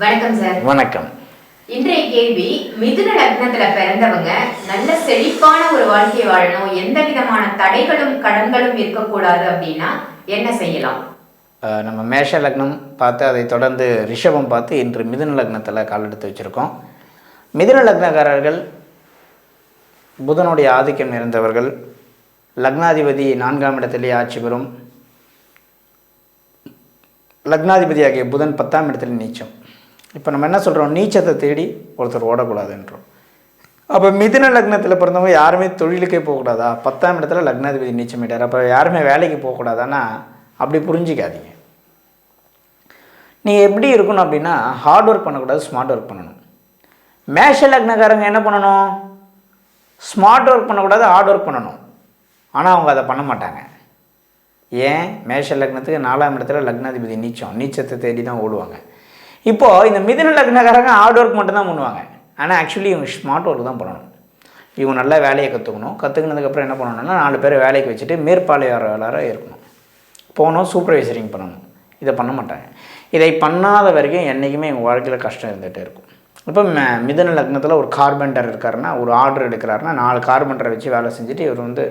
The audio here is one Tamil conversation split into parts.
வணக்கம் சார். வணக்கம். இன்றைய கேள்வி, மிதுன லக்னத்துல பிறந்தவங்க நல்ல செழிப்பான ஒரு வாழ்க்கை வாழணும், எந்த விதமான தடைகளும் கடன்களும் இருக்கக்கூடாது அப்படின்னா என்ன செய்யலாம்? நம்ம மேஷ லக்னம் பார்த்து அதை தொடர்ந்து ரிஷபம் பார்த்து இன்று மிதுன லக்னத்தில் கால் எடுத்து வச்சுருக்கோம். மிதுன லக்னக்காரர்கள் புதனுடைய ஆதிக்கம் நிறைந்தவர்கள். லக்னாதிபதி 4ஆம் இடத்திலே ஆட்சி பெறும். லக்னாதிபதி ஆகிய புதன் 10ஆம் இடத்துல நீச்சம். இப்போ நம்ம என்ன சொல்கிறோம், நீச்சத்தை தேடி ஒருத்தர் ஓடக்கூடாதுன்றோம். அப்போ மிதுன லக்னத்தில் பிறந்தவங்க யாருமே தொழிலுக்கே போகக்கூடாதா? 10ஆம் இடத்துல லக்னாதிபதி நீச்சமிட்டார், அப்போ யாருமே வேலைக்கு போகக்கூடாதான்னா அப்படி புரிஞ்சிக்காதீங்க. நீங்கள் எப்படி இருக்கணும் அப்படின்னா, ஹார்ட் ஒர்க் பண்ணக்கூடாது, ஸ்மார்ட் ஒர்க் பண்ணணும். மேஷ லக்னக்காரங்க என்ன பண்ணணும்? ஸ்மார்ட் ஒர்க் பண்ணக்கூடாது, ஹார்ட் ஒர்க் பண்ணணும். ஆனால் அவங்க அதை பண்ண மாட்டாங்க. ஏன்? மேஷ லக்னத்துக்கு 4ஆம் இடத்துல லக்னாதிபதி நீச்சத்தை தேடி தான் ஓடுவாங்க. இப்போது இந்த மிதுன லக்னக்காரங்க ஹார்ட் ஒர்க் மட்டும்தான் பண்ணுவாங்க. ஆனால் ஆக்சுவலி இவங்க ஸ்மார்ட் ஒர்க் தான் பண்ணணும். இவங்க நல்லா வேலையை கற்றுக்கணும். கற்றுக்கினதுக்கப்புறம் என்ன பண்ணணும்னா 4 பேரை வேலைக்கு வச்சுட்டு மேற்பார்வையாளராக இருக்கணும், போகணும், சூப்பர்வைசரிங் பண்ணணும். இதை பண்ண மாட்டாங்க. இதை பண்ணாத வரைக்கும் என்றைக்குமே எங்கள் வாழ்க்கையில் கஷ்டம் இருந்துகிட்டே இருக்கும். இப்போ மிதுன லக்னத்தில் ஒரு கார்பெண்டர் இருக்காருன்னா, ஒரு ஆர்டர் எடுக்கிறாருன்னா 4 கார்பெண்டரை வச்சு வேலை செஞ்சுட்டு இவர்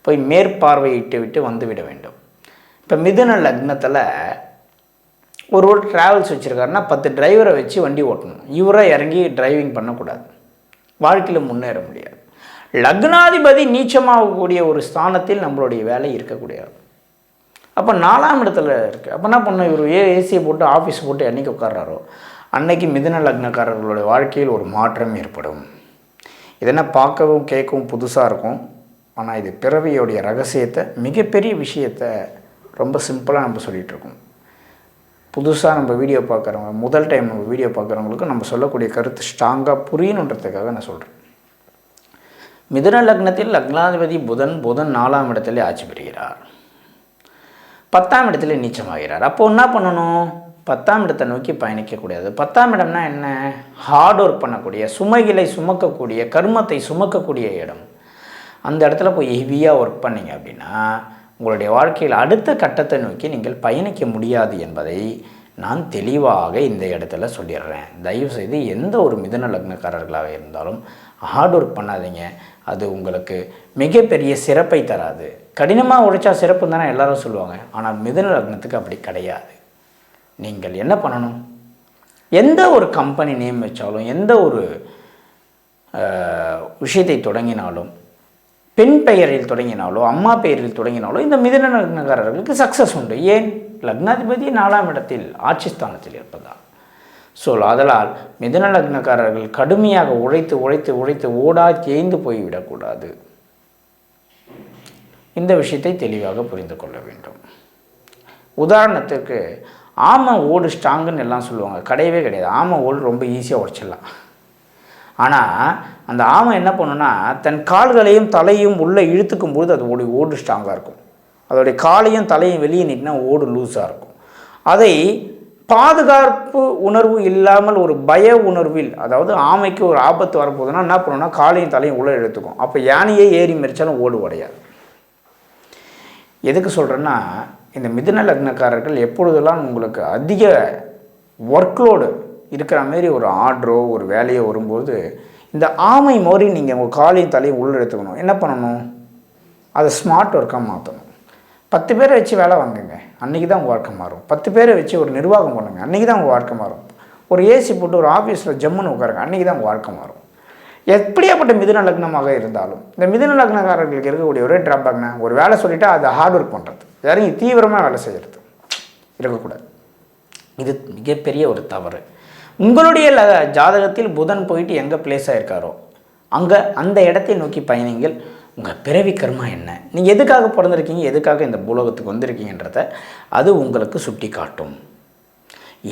போய் மேற்பார்வையிட்டு விட்டு வந்துவிட வேண்டும். இப்போ மிதுன லக்னத்தில் ஒரு ட்ராவல்ஸ் வச்சுருக்காருன்னா 10 டிரைவரை வச்சு வண்டி ஓட்டணும். இவராக இறங்கி டிரைவிங் பண்ணக்கூடாது, வாழ்க்கையில் முன்னேற முடியாது. லக்னாதிபதி நீச்சமாகக்கூடிய ஒரு ஸ்தானத்தில் நம்மளுடைய வேலை இருக்கக்கூடியது. அப்போ 4ஆம் இடத்துல இருக்குது. அப்போ என்ன பண்ணணும், இவர் ஏசியை போட்டு ஆஃபீஸ் போட்டு என்றைக்கு உட்கார்றாரோ அன்னைக்கு மிதுன லக்னக்காரர்களுடைய வாழ்க்கையில் ஒரு மாற்றம் ஏற்படும். இதெல்லாம் பார்க்கவும் கேட்கவும் புதுசாக இருக்கும். ஆனால் இது பிறவியோடைய ரகசியத்தை, மிகப்பெரிய விஷயத்தை ரொம்ப சிம்பிளாக நம்ம சொல்லிகிட்ருக்கோம். புதுசாக நம்ம வீடியோ பார்க்குறவங்க, முதல் டைம் நம்ம வீடியோ பார்க்குறவங்களுக்கு நம்ம சொல்லக்கூடிய கருத்து ஸ்ட்ராங்காக புரியணுன்றதுக்காக நான் சொல்கிறேன். மிதுன லக்னத்தில் லக்னாதிபதி புதன் 4ஆம் இடத்துல ஆட்சி பெறுகிறார், 10ஆம் இடத்துல நீச்சமாகிறார். அப்போது என்ன பண்ணணும்? 10ஆம் இடத்தை நோக்கி பயணிக்கக்கூடாது. 10ஆம் இடம்னா என்ன? ஹார்ட் ஒர்க் பண்ணக்கூடிய, சுமைகளை சுமக்கக்கூடிய, கர்மத்தை சுமக்கக்கூடிய இடம். அந்த இடத்துல போய் ஹெவியாக ஒர்க் பண்ணிங்க அப்படின்னா உங்களுடைய வாழ்க்கையில் அடுத்த கட்டத்தை நோக்கி நீங்கள் பயணிக்க முடியாது என்பதை நான் தெளிவாக இந்த இடத்துல சொல்லிடுறேன். தயவுசெய்து எந்த ஒரு மிதுன லக்னக்காரர்களாக இருந்தாலும் ஹார்ட் ஒர்க் பண்ணாதீங்க. அது உங்களுக்கு மிகப்பெரிய சிறப்பை தராது. கடினமாக உழைச்சா சிறப்பு தானே எல்லாரும் சொல்லுவாங்க. ஆனால் மிதுன லக்னத்துக்கு அப்படி கிடையாது. நீங்கள் என்ன பண்ணணும்? எந்த ஒரு கம்பெனி நேம் வச்சாலும், எந்த ஒரு விஷயத்தை தொடங்கினாலும், பெண் பெயரில் தொடங்கினாலோ அம்மா பெயரில் தொடங்கினாலோ இந்த மிதுன லக்னக்காரர்களுக்கு சக்ஸஸ் உண்டு. ஏன்? லக்னாதிபதி 4ஆம் இடத்தில் ஆட்சி ஸ்தானத்தில் இருப்பதால். ஸோ அதனால் மிதுன லக்னக்காரர்கள் கடுமையாக உழைத்து உழைத்து உழைத்து ஓடா தேய்ந்து போய்விடக்கூடாது. இந்த விஷயத்தை தெளிவாக புரிந்து கொள்ள வேண்டும். உதாரணத்துக்கு ஆமை ஓடு ஸ்ட்ராங்குன்னு எல்லாம் சொல்லுவாங்க. கிடையவே கிடையாது. ஆமை ஓடு ரொம்ப ஈஸியாக உடைச்சிடலாம். ஆனால் அந்த ஆமை என்ன பண்ணுன்னா, தன் கால்களையும் தலையும் உள்ளே இழுத்துக்கும் பொழுது அது ஓடு ஸ்ட்ராங்காக இருக்கும். அதோடைய காலையும் தலையும் வெளியே நீட்டினா ஓடு லூஸாக இருக்கும். அதை பாதுகாப்பு உணர்வு இல்லாமல் ஒரு பய உணர்வில், அதாவது ஆமைக்கு ஒரு ஆபத்து வரப்போகுதுன்னா என்ன பண்ணுன்னா, காலையும் தலையும் உள்ளே இழுத்துக்கும். அப்போ யானையே ஏறி மறிச்சாலும் ஓடு உடையாது. எதுக்கு சொல்கிறேன்னா, இந்த மிதுன லக்னக்காரர்கள் எப்பொழுதெல்லாம் உங்களுக்கு அதிக ஒர்க்லோடு இருக்கிற மாரி ஒரு ஆர்டரோ ஒரு வேலையோ வரும்போது இந்த ஆமை மாதிரி நீங்கள் உங்கள் காலையும் தலையும் உள்ளே எடுத்துக்கணும். என்ன பண்ணணும்? அதை ஸ்மார்ட் ஒர்க்காக மாற்றணும். 10 பேரை வச்சு வேலை வாங்குங்க, அன்றைக்கி தான் உங்கள் வாழ்க்கை மாறும். 10 பேரை வச்சு ஒரு நிர்வாகம் பண்ணுங்க, அன்றைக்கி தான் உங்கள் வாழ்க்கை மாறும். ஒரு ஏசி போட்டு ஒரு ஆஃபீஸில் ஜம்முன்னு உட்காருங்க, அன்றைக்கி தான் உங்கள் வாழ்க்கை மாறும். எப்படியாப்பட்ட மிதுன லக்னமாக இருந்தாலும் இந்த மிதுன லக்னக்காரர்களுக்கு இருக்கக்கூடிய ஒரே ட்ராபேக்னா, ஒரு வேலை சொல்லிவிட்டு அதை ஹார்ட் ஒர்க் பண்ணுறது, யாரையும் தீவிரமாக வேலை செய்கிறது இருக்கக்கூடாது. இது மிகப்பெரிய ஒரு தவறு. உங்களுடைய ஜாதகத்தில் புதன் போயிட்டு எங்கே பிளேஸ் ஆகிருக்காரோ அங்கே அந்த இடத்தை நோக்கி பயணிங்கள். உங்கள் பிறவி கர்மா என்ன, நீங்கள் எதுக்காக பிறந்திருக்கீங்க, எதுக்காக இந்த பூலோகத்துக்கு வந்திருக்கீங்கன்றத அது உங்களுக்கு சுட்டி காட்டும்.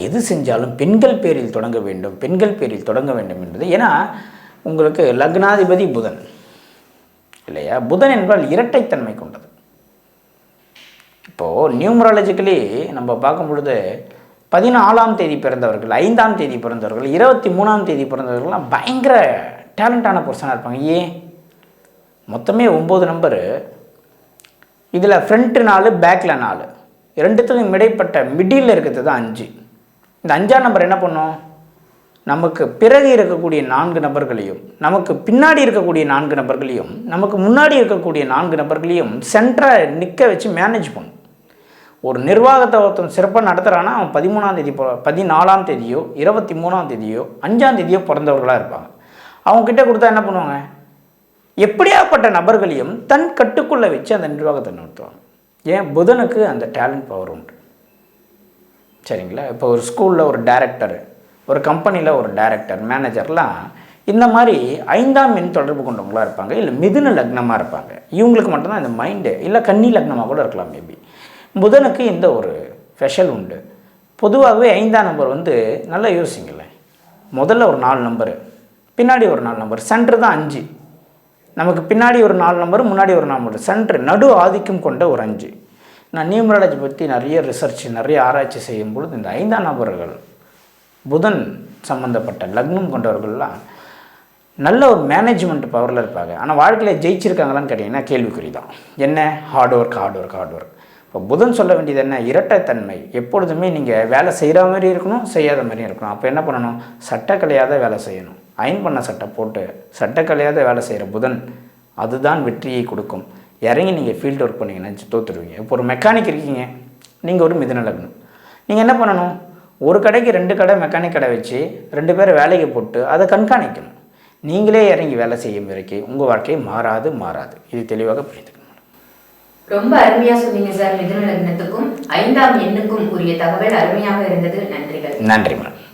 எது செஞ்சாலும் பெண்கள் பேரில் தொடங்க வேண்டும், பெண்கள் பேரில் தொடங்க வேண்டும் என்பது. ஏன்னா உங்களுக்கு லக்னாதிபதி புதன் இல்லையா? புதன் என்றால் இரட்டைத்தன்மை கொண்டது. இப்போது நியூமராலஜிக்கலி நம்ம பார்க்கும் பொழுது 14ஆம் தேதி பிறந்தவர்கள், 5ஆம் தேதி பிறந்தவர்கள், 23ஆம் தேதி பிறந்தவர்கள்லாம் பயங்கர டேலண்டான பர்சனாக இருப்பாங்க. ஏன்? மொத்தமே 9 நம்பரு. இதில் ஃப்ரண்ட்டு 4, பேக்கில் 4, ரெண்டுத்துக்கும் இடைப்பட்ட மிடில் இருக்கிறது தான் 5. இந்த 5ஆம் நம்பர் என்ன பண்ணும்? நமக்கு பிறகு இருக்கக்கூடிய 4 நபர்களையும், நமக்கு பின்னாடி இருக்கக்கூடிய 4 நபர்களையும், நமக்கு முன்னாடி இருக்கக்கூடிய 4 நபர்களையும் சென்டராக நிற்க வச்சு மேனேஜ் பண்ணும். ஒரு நிர்வாகத்தை ஒருத்தன் சிறப்பாக நடத்துகிறான்னா அவன் 13ஆம் தேதி 14ஆம் தேதியோ 23ஆம் தேதியோ 5ஆம் தேதியோ பிறந்தவர்களாக இருப்பாங்க. அவங்கக்கிட்ட கொடுத்தா என்ன பண்ணுவாங்க? எப்படியாப்பட்ட நபர்களையும் தன் கட்டுக்குள்ளே வச்சு அந்த நிர்வாகத்தை நடத்துவாங்க. ஏன்? புதனுக்கு அந்த டேலண்ட் பவர் உண்டு. சரிங்களா? இப்போ ஒரு ஸ்கூலில் ஒரு டைரக்டர், ஒரு கம்பெனியில் ஒரு டைரக்டர், மேனேஜர்லாம் இந்த மாதிரி 5ஆம் எண் தொடர்பு கொண்டவங்களாக இருப்பாங்க. இல்லை மிதுன லக்னமாக இருப்பாங்க. இவங்களுக்கு மட்டும்தான் இந்த மைண்டு, இல்லை கன்னி லக்னமாக கூட இருக்கலாம் மேபி. புதனுக்கு இந்த ஒரு ஸ்பெஷல் உண்டு. பொதுவாகவே 5ஆம் நம்பர் நல்லா யோசிங்களேன். முதல்ல ஒரு 4 நம்பரு, பின்னாடி ஒரு 4 நம்பர், சென்ட்ரு தான் 5. நமக்கு பின்னாடி ஒரு 4 நம்பர், முன்னாடி ஒரு 4 நம்பர், சென்ட்ரு நடு ஆதிக்கம் கொண்ட ஒரு 5. நான் நியூமராலஜி பற்றி நிறைய ரிசர்ச், நிறைய ஆராய்ச்சி செய்யும் பொழுது இந்த 5ஆம் நபர்கள் புதன் சம்மந்தப்பட்ட லக்னம் கொண்டவர்கள்லாம் நல்ல ஒரு மேனேஜ்மெண்ட் பவரில் இருப்பாங்க. ஆனால் வாழ்க்கையில் ஜெயிச்சிருக்காங்களான்னு கேட்டிங்கன்னா கேள்விக்குறி தான். என்ன? Hard work. இப்போ புதன் சொல்ல வேண்டியது என்ன? இரட்டைத்தன்மை. எப்பொழுதுமே நீங்கள் வேலை செய்கிற மாதிரி இருக்கணும், செய்யாத மாதிரியும் இருக்கணும். அப்போ என்ன பண்ணணும்? சட்டை கலையாத வேலை செய்யணும். அயன் பண்ண சட்டை போட்டு சட்டை கலையாத வேலை செய்கிற புதன் அதுதான் வெற்றியை கொடுக்கும். இறங்கி நீங்கள் ஃபீல்டு ஒர்க் பண்ணிங்கன்னா தோற்றுருவீங்க. இப்போ ஒரு மெக்கானிக் இருக்கீங்க, நீங்கள் ஒரு மிதுன லக்னம். நீங்கள் என்ன பண்ணணும்? ஒரு கடைக்கு 2 கடை மெக்கானிக் கடை வச்சு 2 பேரை வேலைக்கு போட்டு அதை கண்காணிக்கணும். நீங்களே இறங்கி வேலை செய்யும் வரைக்கும் உங்கள் வாழ்க்கை மாறாது. இது தெளிவாக புரிந்துக்கணும். ரொம்ப அருமையா சொன்னீங்க சார். மிதுன லக்னத்துக்கும் 5ஆம் எண்ணுக்கும் உரிய தகவல் அருமையாக இருந்தது. நன்றிகள். நன்றி மேடம்.